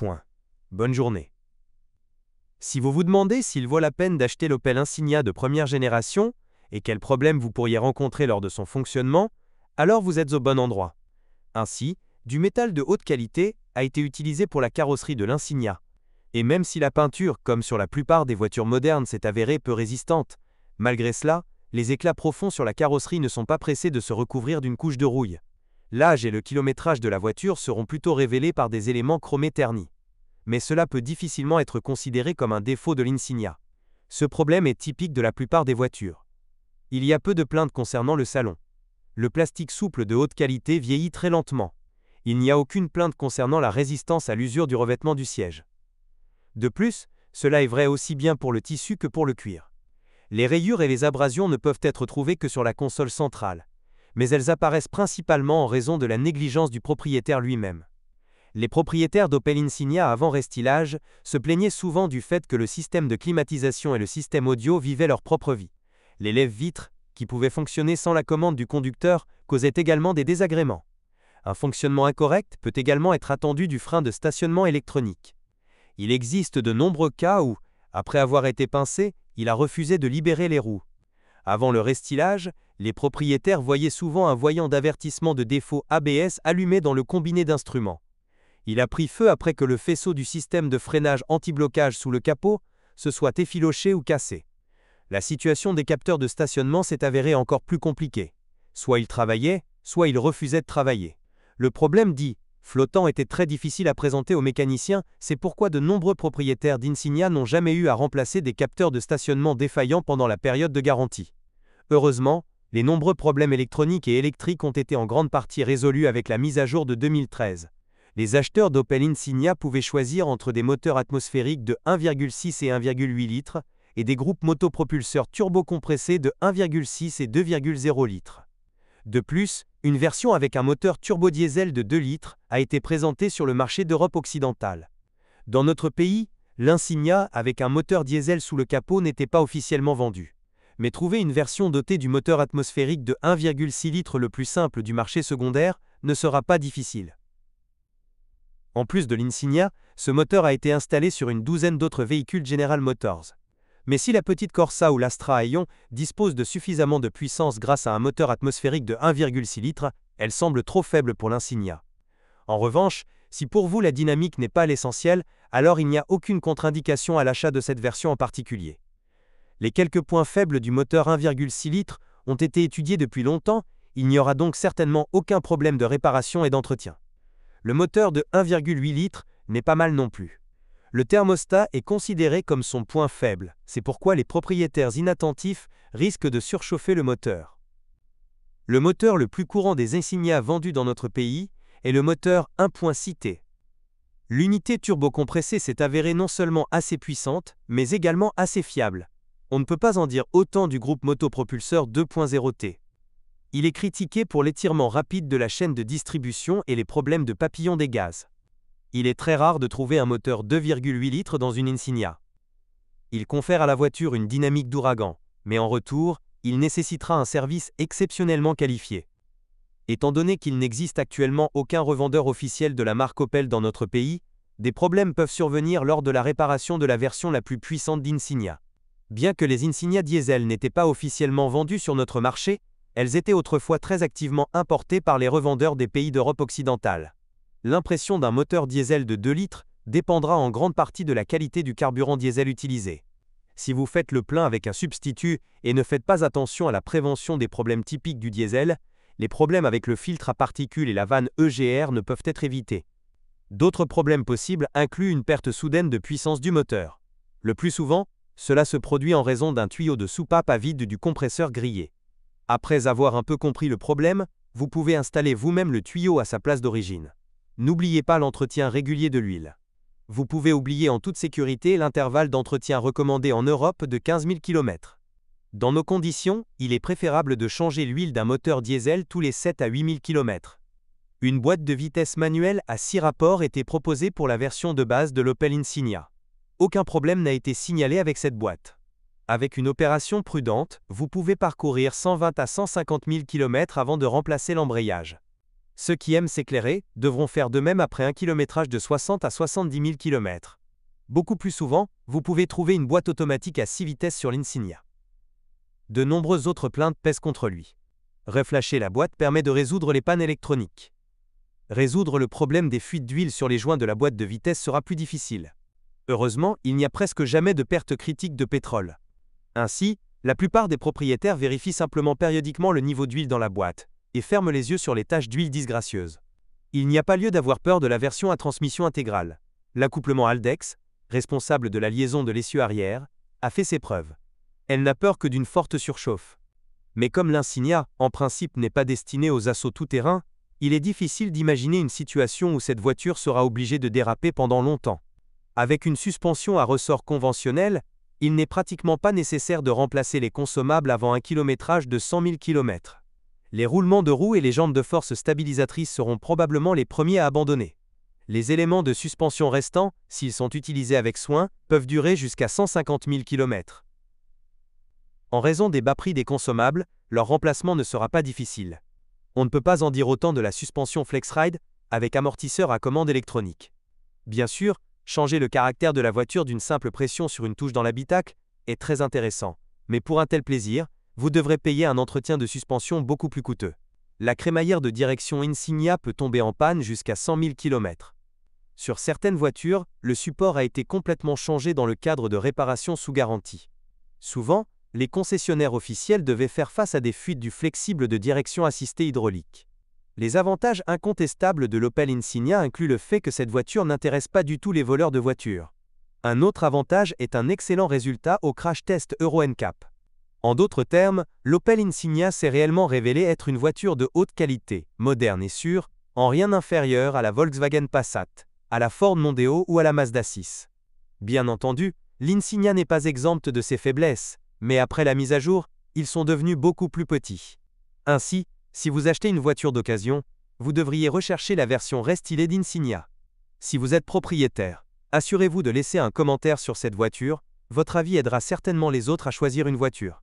point. Bonne journée. Si vous vous demandez s'il vaut la peine d'acheter l'Opel Insignia de première génération et quels problèmes vous pourriez rencontrer lors de son fonctionnement, alors vous êtes au bon endroit. Ainsi, du métal de haute qualité a été utilisé pour la carrosserie de l'Insignia. Et même si la peinture, comme sur la plupart des voitures modernes, s'est avérée peu résistante, malgré cela, les éclats profonds sur la carrosserie ne sont pas pressés de se recouvrir d'une couche de rouille. L'âge et le kilométrage de la voiture seront plutôt révélés par des éléments chromés ternis. Mais cela peut difficilement être considéré comme un défaut de l'Insignia. Ce problème est typique de la plupart des voitures. Il y a peu de plaintes concernant le salon. Le plastique souple de haute qualité vieillit très lentement. Il n'y a aucune plainte concernant la résistance à l'usure du revêtement du siège. De plus, cela est vrai aussi bien pour le tissu que pour le cuir. Les rayures et les abrasions ne peuvent être trouvées que sur la console centrale, mais elles apparaissent principalement en raison de la négligence du propriétaire lui-même. Les propriétaires d'Opel Insignia avant restylage se plaignaient souvent du fait que le système de climatisation et le système audio vivaient leur propre vie. Les lève-vitres, qui pouvaient fonctionner sans la commande du conducteur, causaient également des désagréments. Un fonctionnement incorrect peut également être attendu du frein de stationnement électronique. Il existe de nombreux cas où, après avoir été pincé, il a refusé de libérer les roues. Avant le restylage, les propriétaires voyaient souvent un voyant d'avertissement de défaut ABS allumé dans le combiné d'instruments. Il a pris feu après que le faisceau du système de freinage anti-blocage sous le capot se soit effiloché ou cassé. La situation des capteurs de stationnement s'est avérée encore plus compliquée. Soit ils travaillaient, soit ils refusaient de travailler. Le problème dit flottant était très difficile à présenter aux mécaniciens, c'est pourquoi de nombreux propriétaires d'Insignia n'ont jamais eu à remplacer des capteurs de stationnement défaillants pendant la période de garantie. Heureusement, les nombreux problèmes électroniques et électriques ont été en grande partie résolus avec la mise à jour de 2013. Les acheteurs d'Opel Insignia pouvaient choisir entre des moteurs atmosphériques de 1,6 et 1,8 litres et des groupes motopropulseurs turbocompressés de 1,6 et 2,0 litres. De plus, une version avec un moteur turbodiesel de 2 litres a été présentée sur le marché d'Europe occidentale. Dans notre pays, l'Insignia avec un moteur diesel sous le capot n'était pas officiellement vendu. Mais trouver une version dotée du moteur atmosphérique de 1,6 litres le plus simple du marché secondaire ne sera pas difficile. En plus de l'Insignia, ce moteur a été installé sur une douzaine d'autres véhicules General Motors. Mais si la petite Corsa ou l'Astra Aion dispose de suffisamment de puissance grâce à un moteur atmosphérique de 1,6 litres, elle semble trop faible pour l'Insignia. En revanche, si pour vous la dynamique n'est pas l'essentiel, alors il n'y a aucune contre-indication à l'achat de cette version en particulier. Les quelques points faibles du moteur 1,6 litres ont été étudiés depuis longtemps, il n'y aura donc certainement aucun problème de réparation et d'entretien. Le moteur de 1,8 litres n'est pas mal non plus. Le thermostat est considéré comme son point faible, c'est pourquoi les propriétaires inattentifs risquent de surchauffer le moteur. Le moteur le plus courant des Insignia vendus dans notre pays est le moteur 1.6T. L'unité turbocompressée s'est avérée non seulement assez puissante, mais également assez fiable. On ne peut pas en dire autant du groupe motopropulseur 2.0T. Il est critiqué pour l'étirement rapide de la chaîne de distribution et les problèmes de papillon des gaz. Il est très rare de trouver un moteur 2,8 litres dans une Insignia. Il confère à la voiture une dynamique d'ouragan, mais en retour, il nécessitera un service exceptionnellement qualifié. Étant donné qu'il n'existe actuellement aucun revendeur officiel de la marque Opel dans notre pays, des problèmes peuvent survenir lors de la réparation de la version la plus puissante d'Insignia. Bien que les Insignia diesel n'étaient pas officiellement vendues sur notre marché, elles étaient autrefois très activement importées par les revendeurs des pays d'Europe occidentale. L'impression d'un moteur diesel de 2 litres dépendra en grande partie de la qualité du carburant diesel utilisé. Si vous faites le plein avec un substitut et ne faites pas attention à la prévention des problèmes typiques du diesel, les problèmes avec le filtre à particules et la vanne EGR ne peuvent être évités. D'autres problèmes possibles incluent une perte soudaine de puissance du moteur. Le plus souvent, cela se produit en raison d'un tuyau de soupape à vide du compresseur grillé. Après avoir un peu compris le problème, vous pouvez installer vous-même le tuyau à sa place d'origine. N'oubliez pas l'entretien régulier de l'huile. Vous pouvez oublier en toute sécurité l'intervalle d'entretien recommandé en Europe de 15 000 km. Dans nos conditions, il est préférable de changer l'huile d'un moteur diesel tous les 7 à 8 000 km. Une boîte de vitesse manuelle à 6 rapports était proposée pour la version de base de l'Opel Insignia. Aucun problème n'a été signalé avec cette boîte. Avec une opération prudente, vous pouvez parcourir 120 à 150 000 km avant de remplacer l'embrayage. Ceux qui aiment s'éclairer devront faire de même après un kilométrage de 60 à 70 000 km. Beaucoup plus souvent, vous pouvez trouver une boîte automatique à 6 vitesses sur l'Insignia. De nombreuses autres plaintes pèsent contre lui. Reflasher la boîte permet de résoudre les pannes électroniques. Résoudre le problème des fuites d'huile sur les joints de la boîte de vitesse sera plus difficile. Heureusement, il n'y a presque jamais de perte critique de pétrole. Ainsi, la plupart des propriétaires vérifient simplement périodiquement le niveau d'huile dans la boîte et ferment les yeux sur les taches d'huile disgracieuses. Il n'y a pas lieu d'avoir peur de la version à transmission intégrale. L'accouplement Haldex, responsable de la liaison de l'essieu arrière, a fait ses preuves. Elle n'a peur que d'une forte surchauffe. Mais comme l'Insignia, en principe, n'est pas destinée aux assauts tout-terrain, il est difficile d'imaginer une situation où cette voiture sera obligée de déraper pendant longtemps. Avec une suspension à ressort conventionnelle, il n'est pratiquement pas nécessaire de remplacer les consommables avant un kilométrage de 100 000 km. Les roulements de roues et les jantes de force stabilisatrices seront probablement les premiers à abandonner. Les éléments de suspension restants, s'ils sont utilisés avec soin, peuvent durer jusqu'à 150 000 km. En raison des bas prix des consommables, leur remplacement ne sera pas difficile. On ne peut pas en dire autant de la suspension FlexRide, avec amortisseur à commande électronique. Bien sûr, changer le caractère de la voiture d'une simple pression sur une touche dans l'habitacle est très intéressant, mais pour un tel plaisir, vous devrez payer un entretien de suspension beaucoup plus coûteux. La crémaillère de direction Insignia peut tomber en panne jusqu'à 100 000 km. Sur certaines voitures, le support a été complètement changé dans le cadre de réparations sous garantie. Souvent, les concessionnaires officiels devaient faire face à des fuites du flexible de direction assistée hydraulique. Les avantages incontestables de l'Opel Insignia incluent le fait que cette voiture n'intéresse pas du tout les voleurs de voitures. Un autre avantage est un excellent résultat au crash test Euro NCAP. En d'autres termes, l'Opel Insignia s'est réellement révélée être une voiture de haute qualité, moderne et sûre, en rien inférieure à la Volkswagen Passat, à la Ford Mondeo ou à la Mazda 6. Bien entendu, l'Insignia n'est pas exempte de ses faiblesses, mais après la mise à jour, ils sont devenus beaucoup plus petits. Ainsi, si vous achetez une voiture d'occasion, vous devriez rechercher la version restylée d'Insignia. Si vous êtes propriétaire, assurez-vous de laisser un commentaire sur cette voiture, votre avis aidera certainement les autres à choisir une voiture.